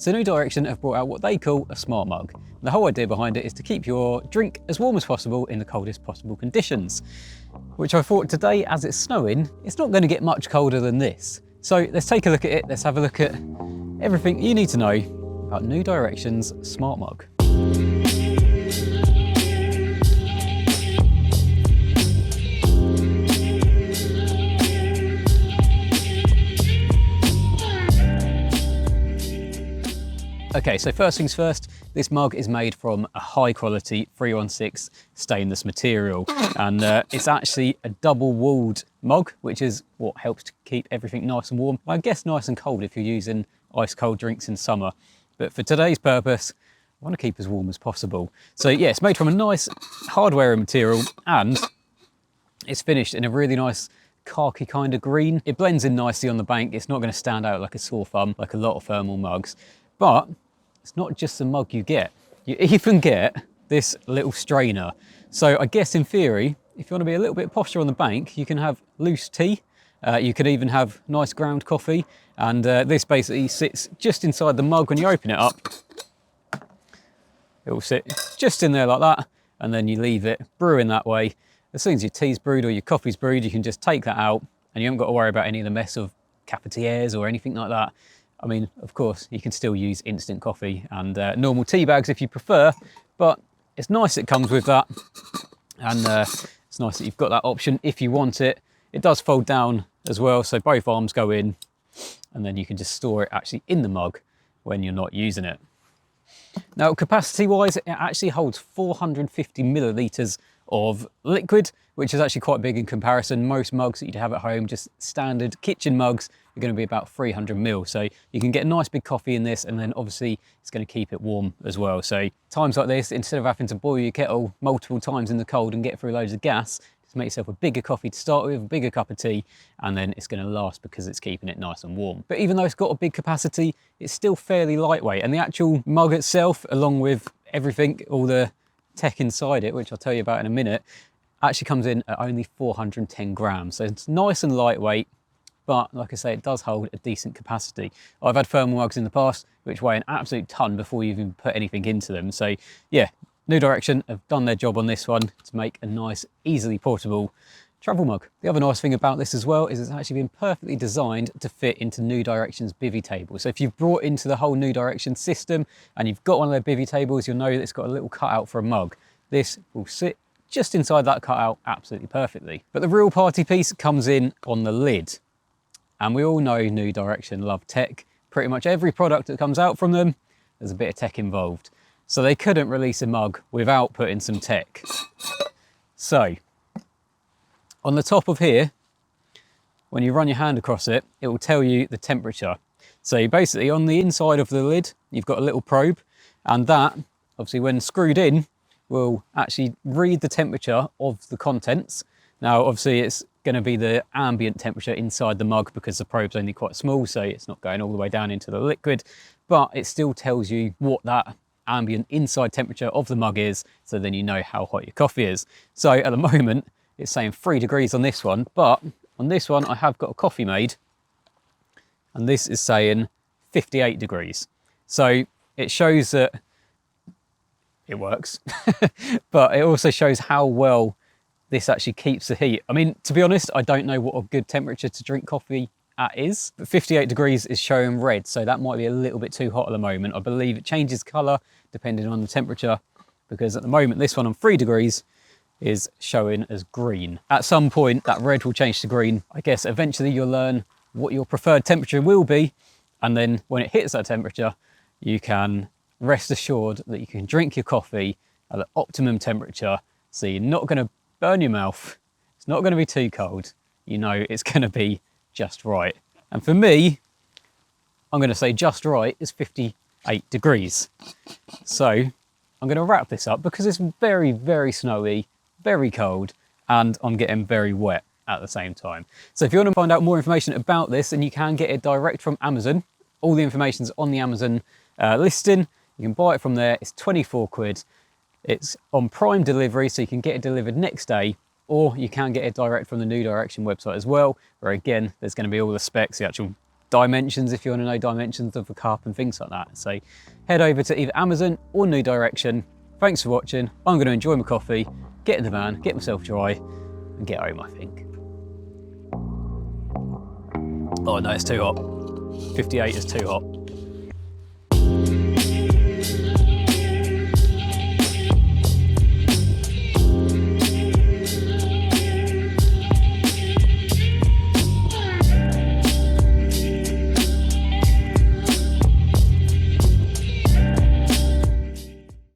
So New Direction have brought out what they call a smart mug. The whole idea behind it is to keep your drink as warm as possible in the coldest possible conditions. Which I thought today, as it's snowing, it's not going to get much colder than this. So let's take a look at it. Let's have a look at everything you need to know about New Direction's smart mug. Okay, so first things first, this mug is made from a high quality 316 stainless material, and it's actually a double walled mug, which is what helps to keep everything nice and warm. I guess nice and cold if you're using ice cold drinks in summer, but for today's purpose, I want to keep as warm as possible. So yeah, it's made from a nice hardware material, and it's finished in a really nice khaki kind of green. It blends in nicely on the bank. It's not going to stand out like a sore thumb like a lot of thermal mugs. But it's not just the mug you get. You even get this little strainer. So I guess in theory, if you want to be a little bit posher on the bank, you can have loose tea. You could even have nice ground coffee. And this basically sits just inside the mug when you open it up. It will sit just in there like that. And then you leave it brewing that way. As soon as your tea's brewed or your coffee's brewed, you can just take that out and you haven't got to worry about any of the mess of cafetières or anything like that. I mean, of course, you can still use instant coffee and normal tea bags if you prefer, but it's nice it comes with that. And it's nice that you've got that option if you want it. It does fold down as well, so both arms go in, and then you can just store it actually in the mug when you're not using it. Now, capacity-wise, it actually holds 450 millilitres of liquid, which is actually quite big in comparison. Most mugs that you'd have at home, just standard kitchen mugs, are going to be about 300 ml. So you can get a nice big coffee in this, and then obviously it's going to keep it warm as well. So times like this, instead of having to boil your kettle multiple times in the cold and get through loads of gas, just make yourself a bigger coffee to start with, a bigger cup of tea, and then it's going to last because it's keeping it nice and warm. But even though it's got a big capacity, it's still fairly lightweight. And the actual mug itself, along with everything, all the tech inside it, which I'll tell you about in a minute, actually comes in at only 410 grams. So it's nice and lightweight, but like I say, it does hold a decent capacity. I've had thermal mugs in the past which weigh an absolute ton before you even put anything into them. So yeah, New Direction have done their job on this one to make a nice, easily portable travel mug. The other nice thing about this as well is it's actually been perfectly designed to fit into New Direction's bivvy table. So if you've brought into the whole New Direction system and you've got one of their bivvy tables, you'll know that it's got a little cutout for a mug. This will sit just inside that cutout absolutely perfectly. But the real party piece comes in on the lid. And we all know New Direction love tech. Pretty much every product that comes out from them, there's a bit of tech involved. So they couldn't release a mug without putting some tech. So on the top of here, when you run your hand across it, it will tell you the temperature. So basically on the inside of the lid, you've got a little probe, and that, obviously when screwed in, will actually read the temperature of the contents. Now, obviously it's going to be the ambient temperature inside the mug because the probe's only quite small, so it's not going all the way down into the liquid, but it still tells you what that ambient inside temperature of the mug is, so then you know how hot your coffee is. So at the moment, it's saying 3 degrees on this one, but on this one, I have got a coffee made, and this is saying 58 degrees. So it shows that it works, but it also shows how well this actually keeps the heat. I mean, to be honest, I don't know what a good temperature to drink coffee at is, but 58 degrees is showing red, so that might be a little bit too hot at the moment. I believe it changes colour depending on the temperature, because at the moment, this one on 3 degrees is showing as green. At some point, that red will change to green. I guess eventually you'll learn what your preferred temperature will be, and then when it hits that temperature, you can rest assured that you can drink your coffee at the optimum temperature, so you're not going to burn your mouth, it's not going to be too cold, you know it's going to be just right. And for me, I'm going to say just right is 58 degrees. So I'm going to wrap this up because it's very, very snowy, very cold, and I'm getting very wet at the same time. So if you want to find out more information about this, then you can get it direct from Amazon. All the information's on the Amazon listing. You can buy it from there. It's 24 quid. It's on Prime delivery, so you can get it delivered next day, or you can get it direct from the New Direction website as well, where again, there's going to be all the specs, the actual dimensions if you want to know dimensions of the Carp and things like that. So head over to either Amazon or New Direction. Thanks for watching. I'm going to enjoy my coffee, get in the van, get myself dry and get home, I think. Oh no, it's too hot. 58 is too hot.